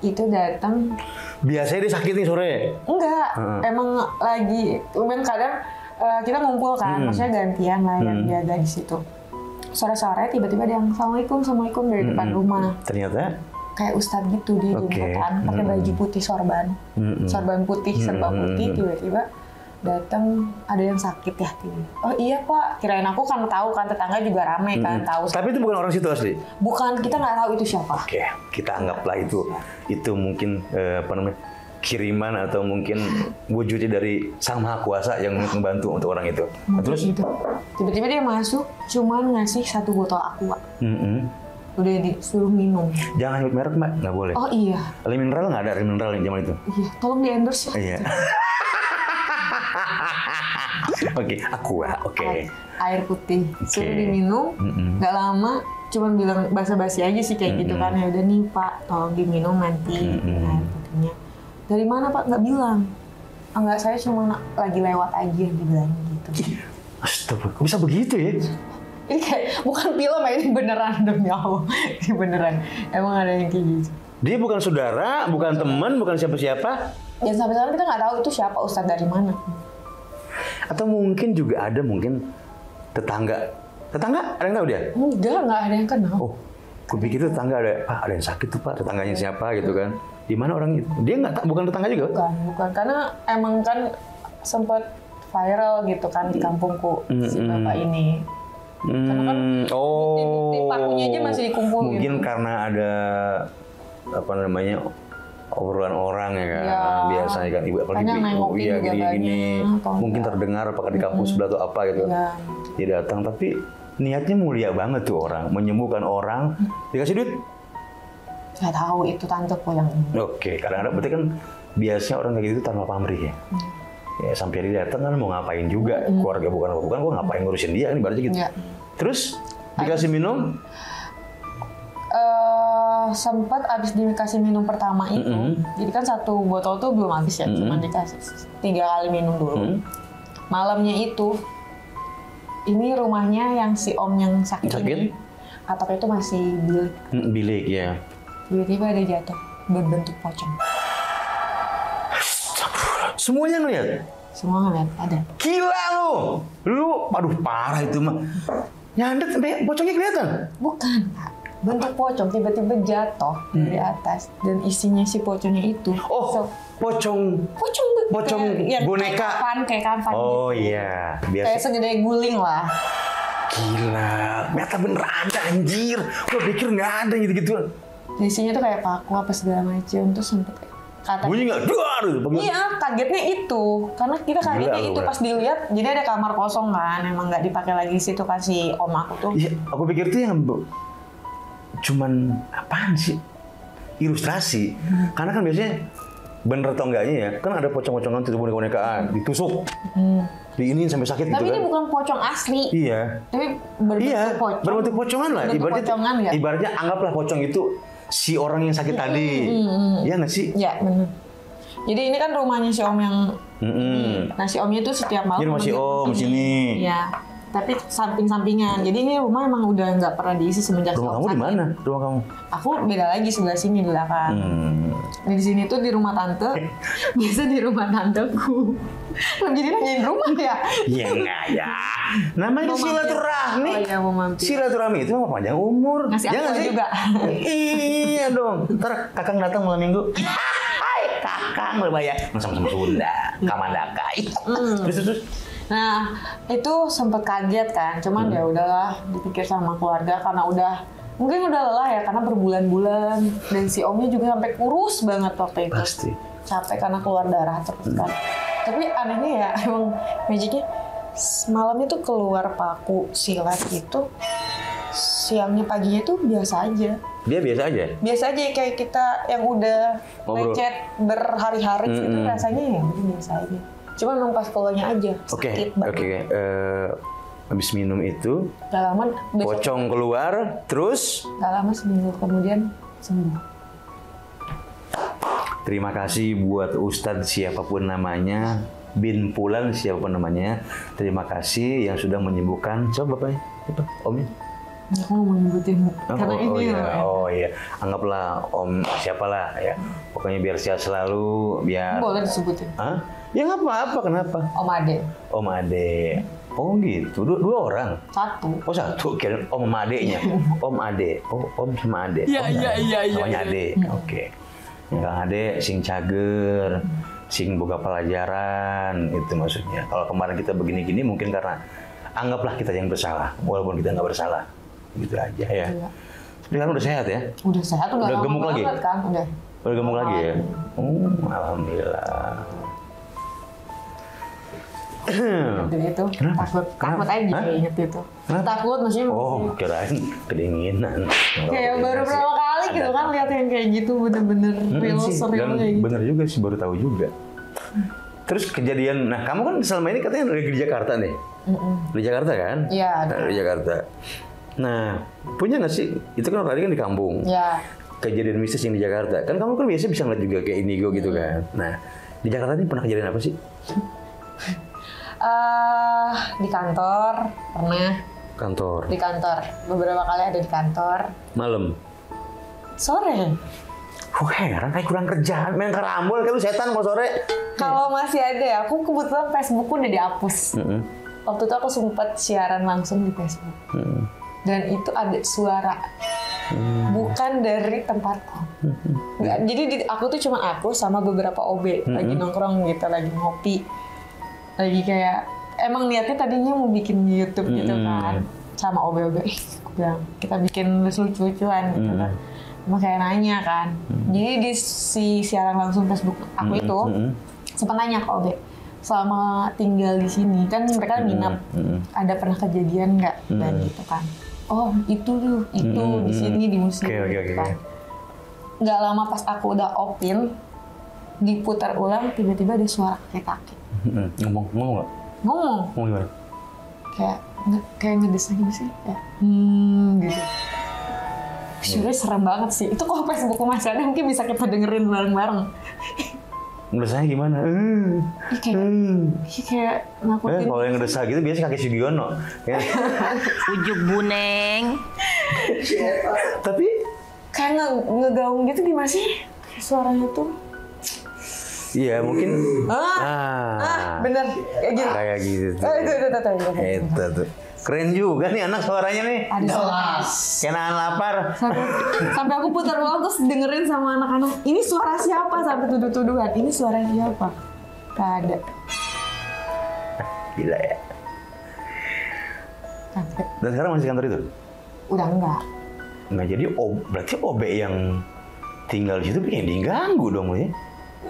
itu datang. Biasanya dia sakit nih sore. Enggak, emang lagi. Kadang kita ngumpul kan, maksudnya gantian lah yang jaga di situ. Sore-sore tiba-tiba ada yang assalamualaikum dari depan rumah. Ternyata kayak ustadz gitu, dia jemputan pakai baju putih sorban putih serba putih, tiba-tiba datang, ada yang sakit ya, oh iya pak, kirain aku kan tahu kan, tetangga juga rame kan tahu. Tapi itu bukan orang situ asli. Bukan, kita nggak tahu itu siapa. Oke, kita anggaplah itu mungkin kiriman atau mungkin wujudnya dari Sang Maha Kuasa yang membantu untuk orang itu. Nah, terus gitu. Tiba-tiba dia masuk, cuman ngasih 1 botol aqua. Udah disuruh minum. Jangan nyebut merek mbak, nggak boleh. Oh iya. Air mineral nggak ada air mineral yang zaman itu. Iya, tolong di endorse ya. Iya. Oke, aqua, oke. Air putih, suruh diminum. Nggak lama, cuman bilang basa-basi aja sih kayak gitu kan. Ya udah nih pak, tolong diminum nanti air putihnya. Dari mana pak? Nggak bilang. Enggak, saya cuma lagi lewat aja, dibilang gitu. Astaga, bisa begitu ya? Ini kayak bukan film ya, ini beneran demi Allah. Ini beneran. Emang ada yang kayak gitu. Dia bukan saudara, bukan teman, bukan siapa-siapa. Dan sampai sekarang kita nggak tahu itu siapa, ustadz dari mana. Atau mungkin juga ada tetangga. Tetangga? Ada yang tahu dia? Nggak ada yang kenal. Oh, gue pikir tetangga ada yang sakit tuh pak, tetangganya siapa gitu kan. Di mana orang itu? Dia bukan tetangga juga? Bukan. Karena emang kan sempat viral gitu kan di kampungku si bapak ini. Karena kan bukti pakunya aja masih dikumpul. Mungkin gitu. Karena ada obrolan orang ya kan. Ya, biasanya kan ibu apalagi gini. Mungkin terdengar apakah di kampung sebelah atau apa gitu. Ya. Dia datang tapi niatnya mulia banget tuh orang, menyembuhkan orang, dikasih duit. Saya tahu itu tanteku yang ini. Oke, kadang-kadang berarti kan biasanya orang kayak gitu tanpa pamrih ya. Ya sampai dia datang kan mau ngapain juga, keluarga bukan gue ngapain ngurusin dia ini berarti gitu. Ya. Terus dikasih minum? Sempat abis dikasih minum pertama itu, jadi kan 1 botol tuh belum habis ya, cuma dikasih 3 kali minum dulu. Malamnya itu, ini rumahnya yang si om yang sakit? Ini, atapnya itu masih bilik. Bilik ya. Tiba-tiba ada jatuh berbentuk pocong. Semuanya ngeliat? Semua ngeliat ada. Gila lu, aduh parah itu mah. Nyandet sampai pocongnya kelihatan. Bukan, Kak. Bentuk pocong tiba-tiba jatuh dari atas dan isinya si pocongnya itu. Oh, pocong kayak boneka. Kayak kanvan. Oh iya, biasa. Kayak segede guling lah. Gila, ternyata bener ada anjir. Gua pikir nggak ada gitu-gitu. Isinya tuh kayak paku apa segala macam, terus sempet kata. Bunyi nggak? Duar. Iya, kagetnya itu. Karena kita kagetnya itu pas dilihat, jadi ada kamar kosong kan, emang nggak dipakai lagi di situ kan si om aku tuh. Iya, aku pikir tuh yang cuman apaan sih? Ilustrasi. Karena kan biasanya bener atau enggaknya ya, kan ada pocong-pocongan tuh boneka-bonekaan, ditusuk. Diinin sampai sakit tapi gitu kan. Tapi ini bukan pocong asli. Iya. Tapi berbentuk pocong. Berbentuk pocongan lah. Ibaratnya anggaplah pocong itu si orang yang sakit tadi. Iya nggak sih? Iya, benar. Jadi ini kan rumahnya si om yang nah si omnya itu setiap malam. Ini rumah si om sini. Iya. Tapi samping-sampingan. Jadi ini rumah emang udah nggak pernah diisi semenjak rumah kamu di mana? Rumah kamu? Aku beda lagi sebelah sini di belakang. Nah, di sini tuh di rumah tante. Biasa di rumah tanteku. Jadi nanyain rumah ya? Iya enggak ya. Namanya silaturahmi. Oh iya, mau mampir. Silaturahmi itu mah panjang umur. Ngasih ya aku sih? juga. Iya dong. Ntar kakang datang malam minggu. Hai kakang lebaya. Sama-sama Sunda. Kamandakai. Terus. Nah, itu sempet kaget kan. Cuman ya udahlah, dipikir sama keluarga karena mungkin udah lelah ya karena berbulan-bulan dan si omnya juga sampai kurus banget waktu itu. Pasti. Capek karena keluar darah terus kan. Tapi anehnya ya emang magicnya malamnya tuh keluar paku silat itu siangnya paginya tuh biasa aja. Dia biasa aja? Biasa aja kayak kita yang udah lecet berhari-hari gitu rasanya ya biasa aja. Cuma memang pas keluarnya aja sakit banget. Oke. Habis minum itu, gak lama pocong keluar, terus? Gak lama seminggu kemudian sembuh. Terima kasih buat Ustadz siapapun namanya, Bin Pulan siapapun namanya. Terima kasih yang sudah menyembuhkan. Coba bapaknya, apa? Omnya? Aku mau nyebutin karena ini ya. Oh iya, anggaplah om siapalah ya. Pokoknya biar sehat selalu, biar. Boleh disebutin. Hah? Ya nggak apa-apa, kenapa? Om Ade. Om Ade. Oh gitu, dua orang? Satu. Oh satu, kira om sama adeknya. Om Ade, oh om sama Ade. Iya. Namanya Ade, oke. Kang Ade sing cager, sing boga pelajaran, itu maksudnya. Kalau kemarin kita begini-gini mungkin karena anggaplah kita yang bersalah, walaupun kita nggak bersalah. Gitu aja ya. Iya. Tapi kan udah sehat ya? Udah sehat, udah gemuk lagi? Kan? Udah gemuk lagi ya? Alhamdulillah. Itu takut aja inget itu. Takut maksudnya. Oh, kirain kedinginan. Kayak baru pertama kali gitu kan lihat yang kayak gitu bener-bener real surreal kayak gitu. Bener juga sih, baru tahu juga. Terus kejadian, nah kamu kan selama ini katanya dari Jakarta nih? Di Jakarta kan? Iya. Di Jakarta. Nah, punya nggak sih? Itu kan tadi kan di kampung. Iya. Kejadian mistis yang di Jakarta. Kan kamu kan biasa bisa ngeliat juga kayak indigo gitu kan. Nah, di Jakarta ini pernah kejadian apa sih? Di kantor pernah. Kantor. Di kantor. Beberapa kali ada di kantor. Malam. Sore. Heran kayak kurang kerjaan, main karambol kayak lu setan kalau sore. Kalau masih ada ya, aku kebetulan Facebookku udah dihapus. Waktu itu aku sempat siaran langsung di Facebook. Dan itu ada suara. Bukan dari tempatku. Nggak, jadi aku tuh cuma aku sama beberapa OB lagi nongkrong gitu, lagi ngopi. Lagi kayak, emang niatnya tadinya mau bikin YouTube gitu kan. Sama OB-OB, aku bilang, kita bikin lucu-lucuan gitu kan. Emang kayak nanya kan. Jadi di si siaran langsung Facebook aku itu, sempat nanya ke OB, selama tinggal di sini kan mereka nginap, ada pernah kejadian nggak dan gitu kan? Oh itu tuh, itu di sini di museum. Oke. Kan. Nggak lama pas aku udah open, diputar ulang tiba-tiba ada suara kakek. Ngomong nggak? Ngomong gimana? Kayak ngedes gitu sih, kayak gitu. Sebenarnya serem banget sih. Itu kalau Facebook masih ada mungkin bisa kita dengerin bareng-bareng. Ngedesanya gimana? Kayak nakutin. Kalau yang ngedesah gitu biasanya kakek Sugiono. Ya. Ujuk buneng. Tapi kayak ngegaung gitu gimana sih suaranya tuh? Iya, mungkin. Bener. Kayak gitu. Kayak gitu. Oh, itu. Tuh. Keren juga nih anak suaranya nih. Jelas. Kayak nahan lapar. Sampai aku putar ulang terus dengerin sama anak-anak. Ini suara siapa? Sampai tuduh-tuduhan. Ini suara siapa? Gak ada. Gila ya. Capek. Dan sekarang masih kantor itu? Udah enggak. Nah jadi berarti OB yang tinggal di situ bikin diganggu dong ya?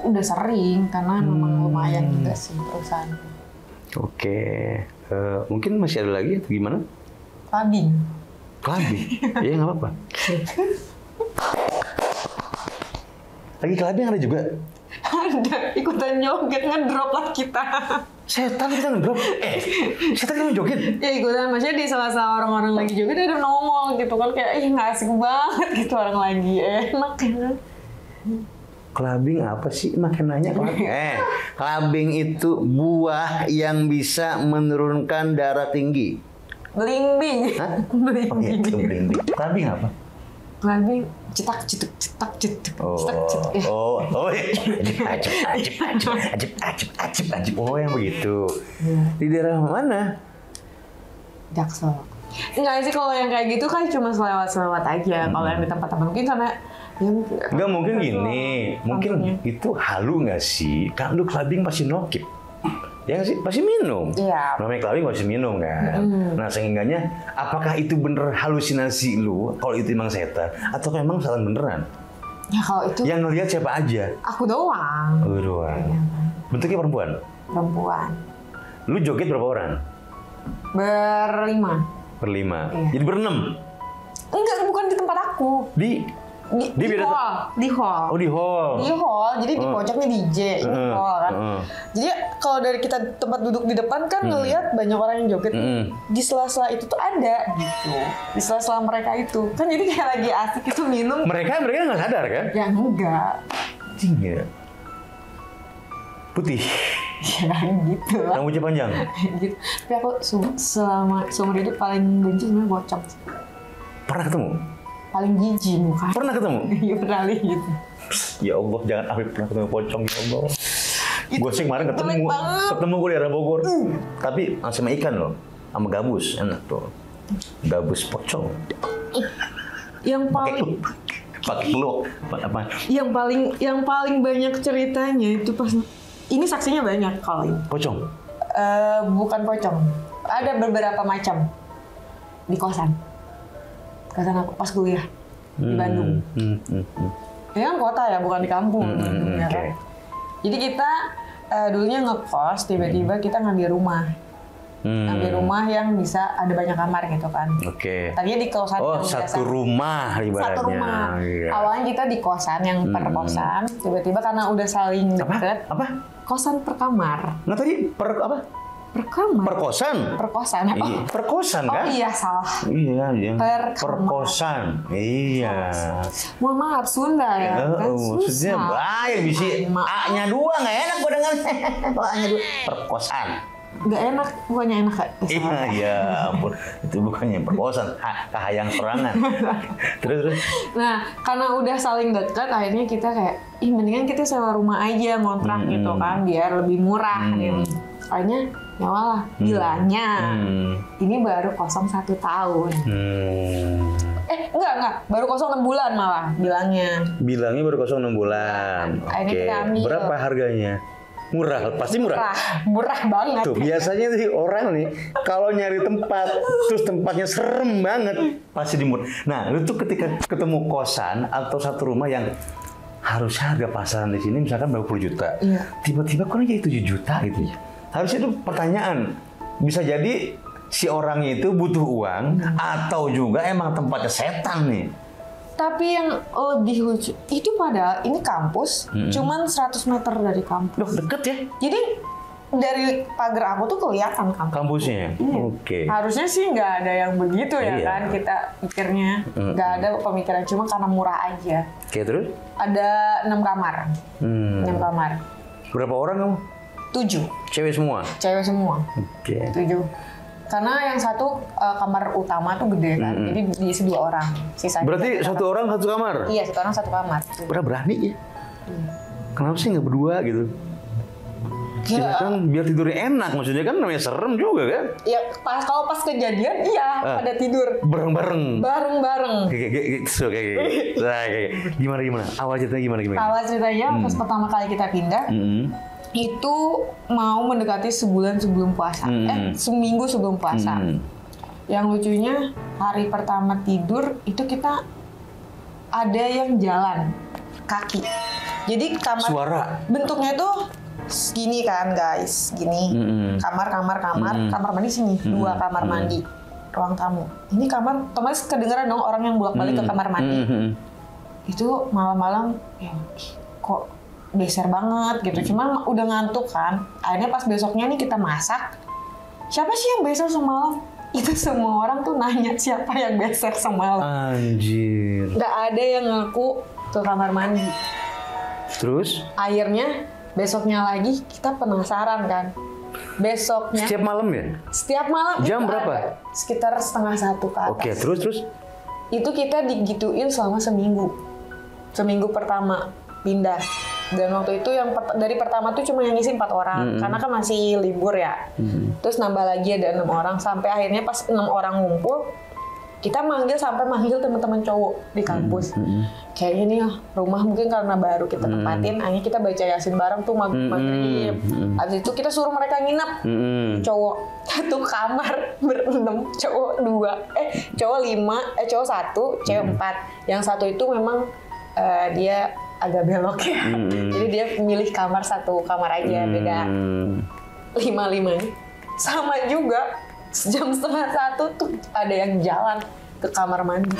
Udah sering karena memang lumayan juga sih perusahaan. Oke, mungkin masih ada lagi atau gimana? Clubbing. Clubbing? Iya nggak apa-apa. Lagi clubbing ada juga? Ada, ikutan joget ngedrop lah kita. Setan kita ngedrop? Setan kita joget? Ya ikutan, maksudnya di salah-salah orang-orang lagi joget ada nongol gitu kan. Kayak, nggak asik banget gitu orang lagi. Enak kan. Clubbing apa sih? Makin nanya. Clubbing itu buah yang bisa menurunkan darah tinggi. Bling-bing. Hah? Bling-bing. Oh itu bling-bing. Clubbing apa? Clubbing cetak. Ajib. Oh yang begitu. Di daerah mana? Jaksel. Enggak sih kalau yang kayak gitu kan cuma selewat-selewat aja. Kalau yang di tempat-tempat mungkin karena Enggak mungkin gini, mungkin itu halu nggak sih? Kan lu clubbing pasti nokip, ya nggak sih? Pasti minum. Iya. Namanya clubbing pasti minum kan. Nah sehingganya, apakah itu bener halusinasi lu? Kalau itu emang setan, atau emang setan beneran? Ya kalau itu. Yang ngelihat siapa aja? Aku doang. Lu doang. Bentuknya perempuan? Perempuan. Lu joget berapa orang? Berlima. Iya. Jadi berenam? Enggak, bukan di tempat aku. Di hall. Di hall. Oh di hall. Di hall, jadi di pojoknya DJ, ini hall kan. Jadi kalau dari kita tempat duduk di depan kan ngelihat banyak orang yang joget. Di sela-sela itu tuh ada gitu. Di sela-sela mereka itu. Kan jadi kayak lagi asik itu minum. Mereka nggak sadar kan? Ya enggak. Iya. Putih. Ya gitu lah. Rambutnya panjang. Gitu. Tapi aku selama seumur hidup paling benci sebenarnya pocong. Pernah ketemu? Paling jijik muka. Pernah ketemu? Iya pernah lihat gitu. Ya Allah, jangan Afif pernah ketemu pocong ya Allah. Gue sih kemarin ketemu gue di daerah Bogor. Tapi sama ikan loh, sama gabus enak tuh. Gabus pocong. Yang paling pakai peluk apa? Yang paling banyak ceritanya itu pas ini saksinya banyak kali. Pocong? Bukan pocong. Ada beberapa macam di kosan aku pas kuliah di Bandung. Ini kan kota ya, bukan di kampung. Ya kan? Jadi kita dulunya ngekos, tiba-tiba kita ngambil rumah. Ngambil rumah yang bisa ada banyak kamar gitu kan. Tadinya di kosan yang biasa. Satu rumah ibaratnya. Satu rumah. Iya. Awalnya kita di kosan yang per kosan, tiba-tiba karena udah saling deket. Apa? Kosan per kamar. Nggak tadi per apa? Per kamar. Perkosan. Perkosan. Iya, perkosan kan? Oh iya salah. Iya. Perkosan. Iya. Mohon maaf Sunda ya. Kan maksudnya bahaya bisa A-nya 2 nggak enak gue dengar. A-nya 2 perkosan. Nggak enak, bukannya enak kak? Iya, ampun. Itu bukannya perkosan, kahayang serangan. Terus. Nah, karena udah saling dekat, akhirnya kita kayak, mendingan kita sewa rumah aja, ngontrak gitu kan, biar lebih murah gitu. Akhirnya nyawalah, bilangnya ini baru kosong 1 tahun. Enggak, baru kosong 6 bulan malah bilangnya. Bilangnya baru kosong 6 bulan. Oke. Berapa harganya? Murah, pasti murah. Murah banget. Tuh, biasanya sih orang nih kalau nyari tempat terus tempatnya serem banget pasti dimurah. Nah, lu tuh ketika ketemu kosan atau satu rumah yang harus harga pasaran di sini misalkan berapa puluh juta, tiba-tiba kok jadi 7 juta gitu ya. Harusnya itu pertanyaan. Bisa jadi si orangnya itu butuh uang atau juga emang tempatnya setan nih. Tapi yang lebih lucu, itu padahal ini kampus, cuman 100 meter dari kampus. Loh, deket ya? Jadi dari pagar aku tuh kelihatan kampusnya. Oke. Harusnya sih nggak ada yang begitu ya kan, kita pikirnya. Nggak ada pemikiran, cuma karena murah aja. Oke, terus? Ada 6 kamar. 6 kamar. Berapa orang kamu? 7. Cewek semua? Cewek semua. Oke. 7. Karena yang satu kamar utama tuh gede kan, jadi diisi 2 orang. Sisanya berarti 1 orang 1 kamar? Iya, 1 orang 1 kamar. Berani ya? kenapa sih nggak berdua gitu? Ya kan biar tidurnya enak, maksudnya kan namanya serem juga kan? Ya kalau pas kejadian iya pada tidur bareng-bareng. Gimana? Awal ceritanya gimana? Awal ceritanya pas pertama kali kita pindah itu mau mendekati sebulan sebelum puasa, seminggu sebelum puasa. Yang lucunya hari pertama tidur itu kita ada yang jalan kaki. Jadi kamar suara bentuknya tuh segini kan guys, gini. Kamar mandi sini, 2 kamar mandi, ruang tamu. Ini kamar, otomatis kedengeran dong orang yang bolak-balik ke kamar mandi. Itu malam-malam ya kok beser banget gitu. Cuman udah ngantuk kan. Akhirnya pas besoknya nih kita masak. Siapa sih yang beser semalam? Itu semua orang tuh nanya siapa yang beser semalam. Anjir. Nggak ada yang ngaku ke kamar mandi. Terus? Akhirnya besoknya lagi kita penasaran kan. Besoknya setiap malam ya? Setiap malam. Jam berapa? Sekitar 1:30 ke atas. Oke, terus? Itu kita digituin selama seminggu. Seminggu pertama pindah. Dan waktu itu yang dari pertama tuh cuma yang ngisi 4 orang. Karena kan masih libur ya. Terus nambah lagi ada 6 orang. Sampai akhirnya pas 6 orang ngumpul, kita sampai manggil teman-teman cowok di kampus. Kayaknya nih rumah mungkin karena baru kita tempatin, akhirnya kita baca Yasin bareng tuh maghrib. Habis itu kita suruh mereka nginep. Cowok 1 kamar ber-6, cowok 2. Cowok 5, cowok 1, cewek 4. Yang 1 itu memang dia agak belok ya. Jadi dia milih kamar 1 kamar aja, beda 5-5-nya. Sama juga. Jam 12:30 tuh ada yang jalan ke kamar mandi.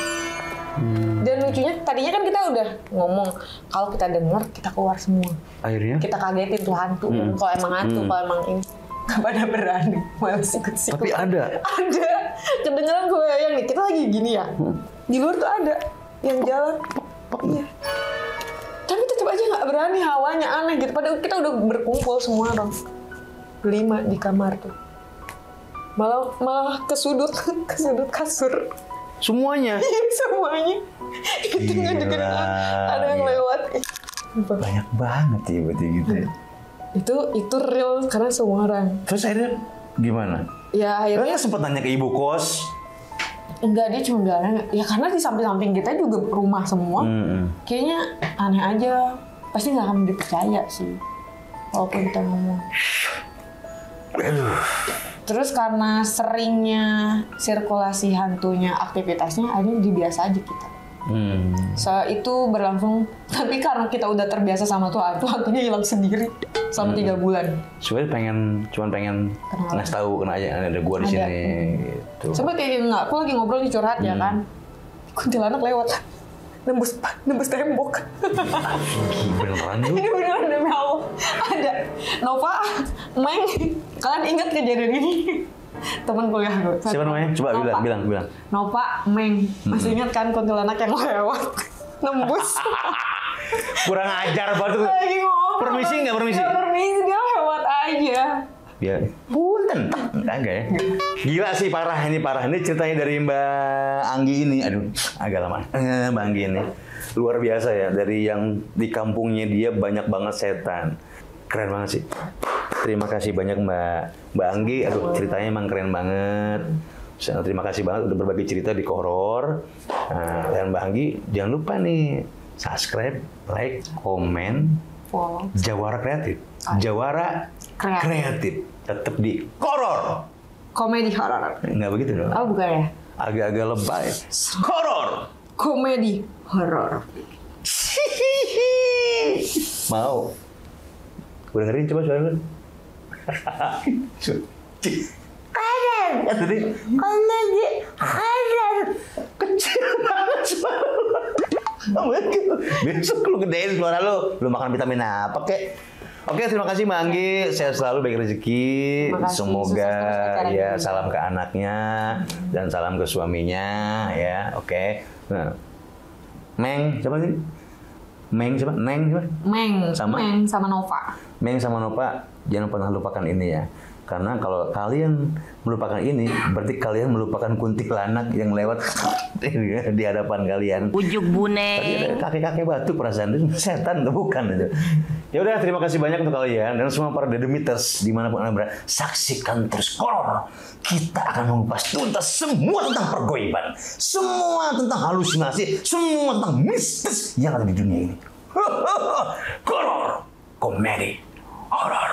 Dan lucunya tadinya kan kita udah ngomong kalau kita dengar kita keluar semua. Akhirnya kita kagetin tuh hantu. Kalau emang hantu, kalau emang ini nggak pada berani, malah sikut-sikut. Tapi ada kedengeran gue yang nih kita lagi gini ya. Di luar tuh ada yang jalan. Iya. Tapi tetap aja nggak berani, hawanya aneh gitu. Padahal kita udah berkumpul semua dong 5 di kamar tuh. Malah ke sudut kasur. Semuanya? Iya, semuanya. Itu nggak ada yang lewat. Banyak banget ya berarti gitu ya. Itu real karena semua orang. Terus akhirnya gimana? Ya akhirnya sempat nanya ke ibu kos. Enggak, dia cuma bilangnya ya karena di samping-samping kita juga rumah semua. Kayaknya aneh aja. Pasti nggak akan dipercaya sih walaupun kita ngomong. Terus karena seringnya sirkulasi hantunya, aktivitasnya, akhirnya dibiasa aja kita. Itu berlangsung, tapi karena kita udah terbiasa sama tuh hantunya hilang sendiri selama 3 bulan. Sebenarnya cuma pengen ngasih tahu kena aja ada gua di sini. Gitu. Coba kayak aku lagi ngobrol di curhat ya kan, kuntilanak lewat, nembus tembok. Beneran tuh? Ini beneran demi Allah. Ada Nova, Meng, kalian ingat kejadian ini? Teman kuliah gue. Siapa namanya? Coba bilang. Nova, Meng, masih ingat kan kuntilanak yang lewat nembus? Kurang ajar banget tuh. Lagi ngobrol. Permisi nggak permisi? Nggak permisi, dia lewat aja. Ya, punten, enggak ya? Gila sih, parah ini. Ceritanya dari Mbak Anggi ini, aduh, agak lama. Mbak Anggi ini luar biasa ya, dari yang di kampungnya dia banyak banget setan. Keren banget sih. Terima kasih banyak Mbak Anggi, aduh ceritanya emang keren banget. Terima kasih banget udah berbagi cerita di Horor. Dan Mbak Anggi, jangan lupa nih subscribe, like, komen, follow. Jawara Kreatif. Jawara Kreatif. Tetap di Horor. Komedi horor. Nggak begitu dong? Oh bukan ya? Agak-agak lebay. Horor. Komedi horor. Mau? Gue dengerin coba suara lu. Keren. Tadi. Komedi horor. Kecil banget suara lu. Besok lu gedein suara lu. Lu makan vitamin apa kek? Oke, terima kasih Mbak Anggi. Sehat selalu, baik rezeki. Semoga ya salam ke anaknya dan salam ke suaminya ya. Oke. Nah. Meng, siapa sih? Meng siapa? Neng siapa? Meng sama Nova. Meng sama Nova, jangan pernah lupakan ini ya. Karena kalau kalian melupakan ini, berarti kalian melupakan kuntilanak yang lewat di hadapan kalian. Ujuk buneng. Tadi ada kakek-kakek batu perasaan itu setan, bukan itu. Ya udah, terima kasih banyak untuk kalian dan semua para Dedemiters dimanapun Anda berada. Saksikan terus Horor. Kita akan mengupas tuntas semua tentang pergoiban, semua tentang halusinasi, semua tentang mistis yang ada di dunia ini. Horor, komedi, horor.